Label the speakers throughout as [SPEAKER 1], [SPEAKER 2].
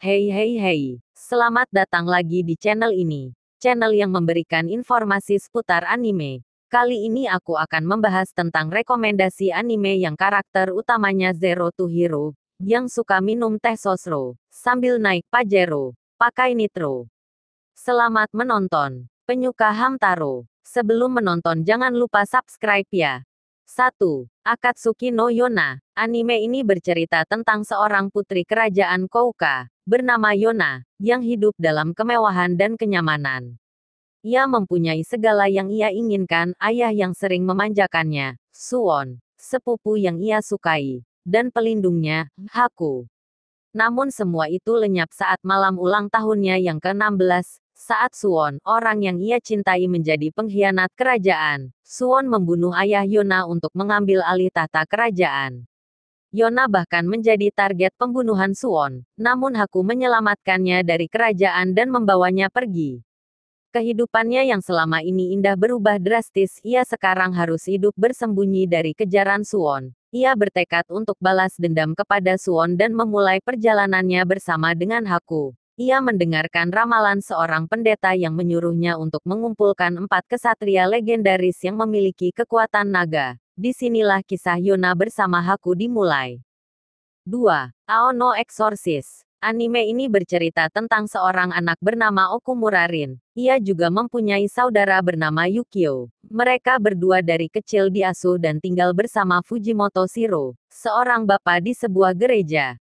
[SPEAKER 1] Hey, selamat datang lagi di channel ini. Channel yang memberikan informasi seputar anime. Kali ini aku akan membahas tentang rekomendasi anime yang karakter utamanya Zero to Hero, yang suka minum teh sosro, sambil naik Pajero, pakai nitro. Selamat menonton, penyuka Hamtaro. Sebelum menonton jangan lupa subscribe ya. 1. Akatsuki no Yona. Anime ini bercerita tentang seorang putri kerajaan Kouka, bernama Yona, yang hidup dalam kemewahan dan kenyamanan. Ia mempunyai segala yang ia inginkan, ayah yang sering memanjakannya, Suwon, sepupu yang ia sukai, dan pelindungnya, Haku. Namun semua itu lenyap saat malam ulang tahunnya yang ke-16, saat Suwon, orang yang ia cintai menjadi pengkhianat kerajaan. Suwon membunuh ayah Yona untuk mengambil alih tahta kerajaan. Yona bahkan menjadi target pembunuhan Suwon, namun Haku menyelamatkannya dari kerajaan dan membawanya pergi. Kehidupannya yang selama ini indah berubah drastis, ia sekarang harus hidup bersembunyi dari kejaran Suwon. Ia bertekad untuk balas dendam kepada Suwon dan memulai perjalanannya bersama dengan Haku. Ia mendengarkan ramalan seorang pendeta yang menyuruhnya untuk mengumpulkan 4 kesatria legendaris yang memiliki kekuatan naga. Disinilah kisah Yona bersama Haku dimulai. 2. Aono Exorcist. Anime ini bercerita tentang seorang anak bernama Okumura Rin. Ia juga mempunyai saudara bernama Yukio. Mereka berdua dari kecil diasuh dan tinggal bersama Fujimoto Shiro, seorang bapa di sebuah gereja.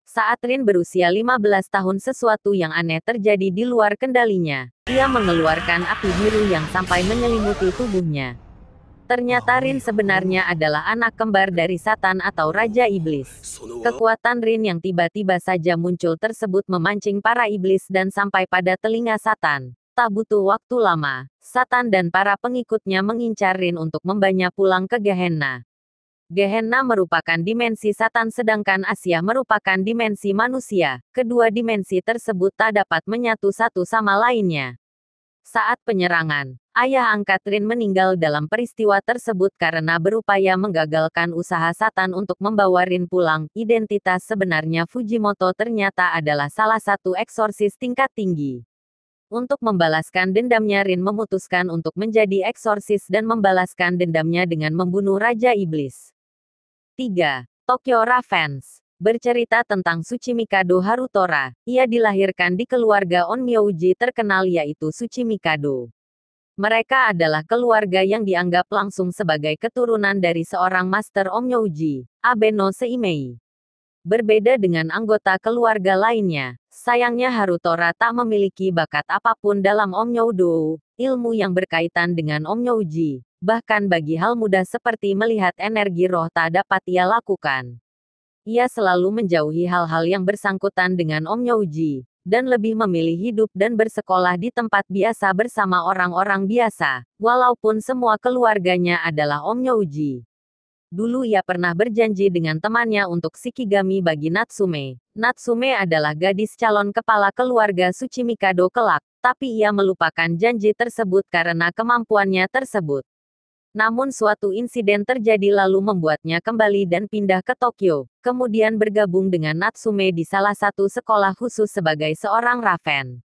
[SPEAKER 1] Saat Rin berusia 15 tahun sesuatu yang aneh terjadi di luar kendalinya. Ia mengeluarkan api biru yang sampai menyelimuti tubuhnya. Ternyata Rin sebenarnya adalah anak kembar dari Satan atau Raja Iblis. Kekuatan Rin yang tiba-tiba saja muncul tersebut memancing para iblis dan sampai pada telinga Satan. Tak butuh waktu lama, Satan dan para pengikutnya mengincar Rin untuk membawanya pulang ke Gehenna. Gehenna merupakan dimensi Satan sedangkan Asia merupakan dimensi manusia. Kedua dimensi tersebut tak dapat menyatu satu sama lainnya. Saat penyerangan, ayah angkat Rin meninggal dalam peristiwa tersebut karena berupaya menggagalkan usaha Satan untuk membawa Rin pulang. Identitas sebenarnya Fujimoto ternyata adalah salah satu eksorsis tingkat tinggi. Untuk membalaskan dendamnya, Rin memutuskan untuk menjadi eksorsis dan membalaskan dendamnya dengan membunuh Raja Iblis. 3. Tokyo Revenge. Bercerita tentang Tsuchimikado Harutora. Ia dilahirkan di keluarga onmyouji terkenal yaitu Tsuchimikado. Mereka adalah keluarga yang dianggap langsung sebagai keturunan dari seorang master onmyouji, Abe no Seimei. Berbeda dengan anggota keluarga lainnya, sayangnya Harutora tak memiliki bakat apapun dalam onmyoudo, ilmu yang berkaitan dengan onmyouji. Bahkan bagi hal mudah seperti melihat energi roh tak dapat ia lakukan. Ia selalu menjauhi hal-hal yang bersangkutan dengan onmyouji, dan lebih memilih hidup dan bersekolah di tempat biasa bersama orang-orang biasa, walaupun semua keluarganya adalah onmyouji. Dulu ia pernah berjanji dengan temannya untuk Shikigami bagi Natsume. Natsume adalah gadis calon kepala keluarga Tsuchimikado kelak, tapi ia melupakan janji tersebut karena kemampuannya tersebut. Namun suatu insiden terjadi lalu membuatnya kembali dan pindah ke Tokyo, kemudian bergabung dengan Natsume di salah satu sekolah khusus sebagai seorang Raven.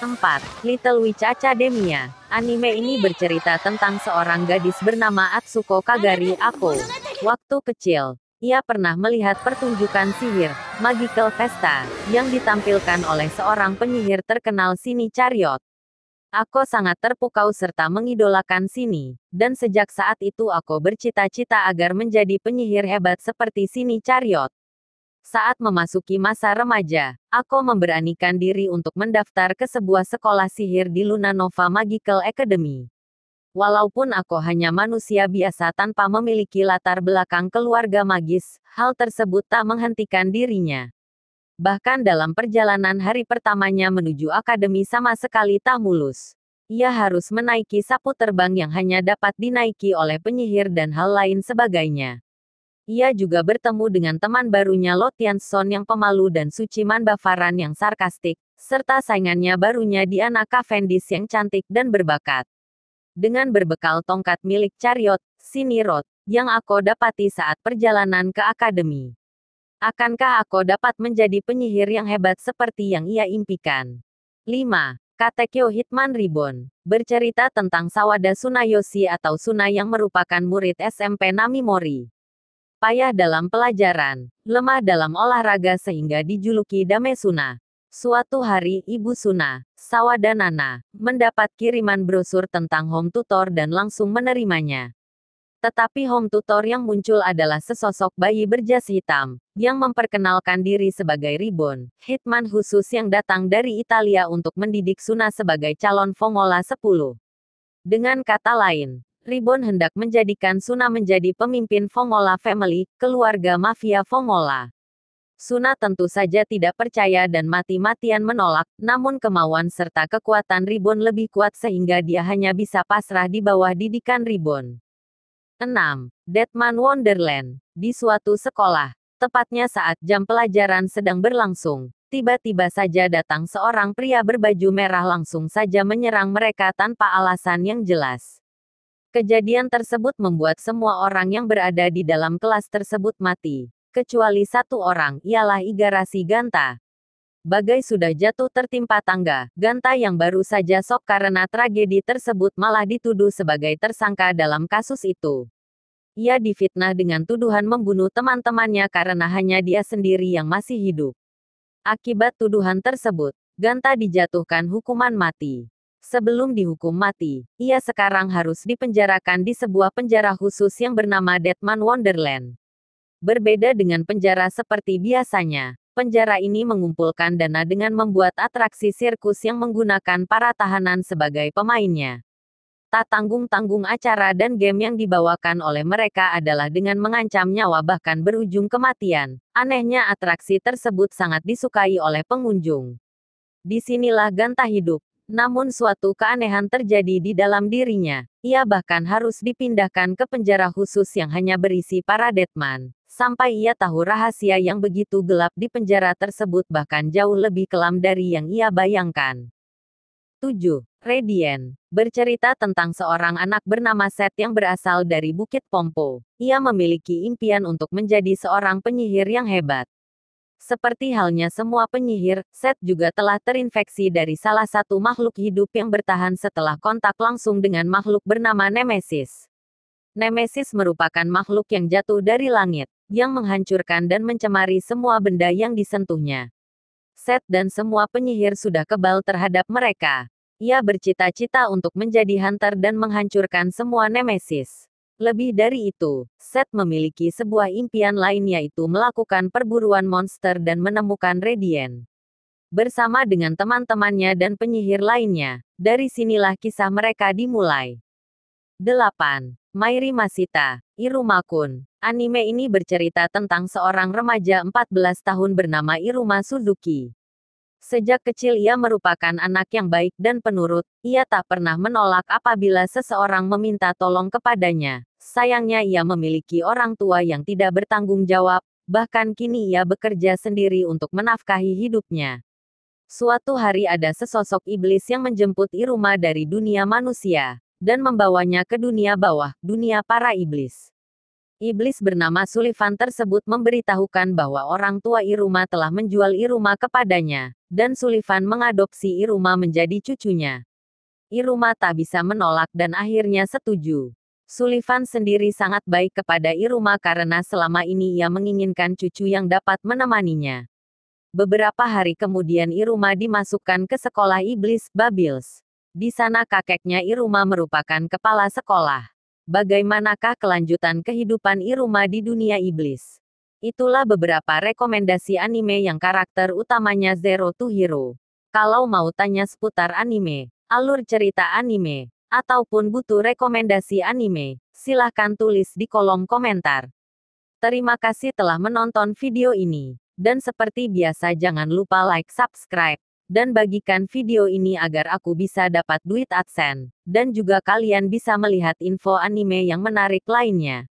[SPEAKER 1] 4. Little Witch Academia. Anime ini bercerita tentang seorang gadis bernama Atsuko Kagari Ako. Waktu kecil, ia pernah melihat pertunjukan sihir, Magical Festa, yang ditampilkan oleh seorang penyihir terkenal Shini Chariot. Ako sangat terpukau serta mengidolakan Shini, dan sejak saat itu Ako bercita-cita agar menjadi penyihir hebat seperti Shini Chariot. Saat memasuki masa remaja, Ako memberanikan diri untuk mendaftar ke sebuah sekolah sihir di Luna Nova Magical Academy. Walaupun Ako hanya manusia biasa tanpa memiliki latar belakang keluarga magis, hal tersebut tak menghentikan dirinya. Bahkan dalam perjalanan hari pertamanya menuju akademi sama sekali tak mulus. Ia harus menaiki sapu terbang yang hanya dapat dinaiki oleh penyihir dan hal lain sebagainya. Ia juga bertemu dengan teman barunya Lo Tianson yang pemalu dan Suciman Bafaran yang sarkastik, serta saingannya barunya Diana Cavendish yang cantik dan berbakat. Dengan berbekal tongkat milik Chariot, Shini Rod, yang Ako dapati saat perjalanan ke akademi. Akankah aku dapat menjadi penyihir yang hebat seperti yang ia impikan? 5. Katekyo Hitman Reborn bercerita tentang Sawada Tsunayoshi atau Suna yang merupakan murid SMP Namimori. Payah dalam pelajaran, lemah dalam olahraga sehingga dijuluki Dame Suna. Suatu hari Ibu Suna, Sawada Nana, mendapat kiriman brosur tentang home tutor dan langsung menerimanya. Tetapi home tutor yang muncul adalah sesosok bayi berjas hitam, yang memperkenalkan diri sebagai Ribbon, hitman khusus yang datang dari Italia untuk mendidik Suna sebagai calon Fongola 10. Dengan kata lain, Ribbon hendak menjadikan Suna menjadi pemimpin Fongola Family, keluarga mafia Fongola. Suna tentu saja tidak percaya dan mati-matian menolak, namun kemauan serta kekuatan Ribbon lebih kuat sehingga dia hanya bisa pasrah di bawah didikan Ribbon. 6. Deadman Wonderland. Di suatu sekolah, tepatnya saat jam pelajaran sedang berlangsung, tiba-tiba saja datang seorang pria berbaju merah langsung saja menyerang mereka tanpa alasan yang jelas. Kejadian tersebut membuat semua orang yang berada di dalam kelas tersebut mati, kecuali satu orang, ialah Igarashi Ganta. Bagai sudah jatuh tertimpa tangga, Ganta yang baru saja shock karena tragedi tersebut malah dituduh sebagai tersangka dalam kasus itu. Ia difitnah dengan tuduhan membunuh teman-temannya karena hanya dia sendiri yang masih hidup. Akibat tuduhan tersebut, Ganta dijatuhkan hukuman mati. Sebelum dihukum mati, ia sekarang harus dipenjarakan di sebuah penjara khusus yang bernama Deadman Wonderland. Berbeda dengan penjara seperti biasanya, penjara ini mengumpulkan dana dengan membuat atraksi sirkus yang menggunakan para tahanan sebagai pemainnya. Tak tanggung-tanggung acara dan game yang dibawakan oleh mereka adalah dengan mengancam nyawa bahkan berujung kematian. Anehnya atraksi tersebut sangat disukai oleh pengunjung. Disinilah Ganta hidup. Namun suatu keanehan terjadi di dalam dirinya. Ia bahkan harus dipindahkan ke penjara khusus yang hanya berisi para deadman. Sampai ia tahu rahasia yang begitu gelap di penjara tersebut bahkan jauh lebih kelam dari yang ia bayangkan. 7. Radiant. Bercerita tentang seorang anak bernama Seth yang berasal dari Bukit Pompo. Ia memiliki impian untuk menjadi seorang penyihir yang hebat. Seperti halnya semua penyihir, Seth juga telah terinfeksi dari salah satu makhluk hidup yang bertahan setelah kontak langsung dengan makhluk bernama Nemesis. Nemesis merupakan makhluk yang jatuh dari langit, yang menghancurkan dan mencemari semua benda yang disentuhnya. Seth dan semua penyihir sudah kebal terhadap mereka. Ia bercita-cita untuk menjadi hunter dan menghancurkan semua Nemesis. Lebih dari itu, Seth memiliki sebuah impian lain yaitu melakukan perburuan monster dan menemukan Radiant. Bersama dengan teman-temannya dan penyihir lainnya, dari sinilah kisah mereka dimulai. 8. Mairi Masita, Iruma-kun. Anime ini bercerita tentang seorang remaja 14 tahun bernama Iruma Suzuki. Sejak kecil ia merupakan anak yang baik dan penurut, ia tak pernah menolak apabila seseorang meminta tolong kepadanya. Sayangnya ia memiliki orang tua yang tidak bertanggung jawab, bahkan kini ia bekerja sendiri untuk menafkahi hidupnya. Suatu hari ada sesosok iblis yang menjemput Iruma dari dunia manusia, dan membawanya ke dunia bawah, dunia para iblis. Iblis bernama Sullivan tersebut memberitahukan bahwa orang tua Iruma telah menjual Iruma kepadanya, dan Sullivan mengadopsi Iruma menjadi cucunya. Iruma tak bisa menolak dan akhirnya setuju. Sullivan sendiri sangat baik kepada Iruma karena selama ini ia menginginkan cucu yang dapat menemaninya. Beberapa hari kemudian Iruma dimasukkan ke sekolah iblis, Babils. Di sana kakeknya Iruma merupakan kepala sekolah. Bagaimanakah kelanjutan kehidupan Iruma di dunia iblis? Itulah beberapa rekomendasi anime yang karakter utamanya Zero to Hero. Kalau mau tanya seputar anime, alur cerita anime, ataupun butuh rekomendasi anime, silahkan tulis di kolom komentar. Terima kasih telah menonton video ini. Dan seperti biasa jangan lupa like, subscribe, dan bagikan video ini agar aku bisa dapat duit AdSense, dan juga kalian bisa melihat info anime yang menarik lainnya.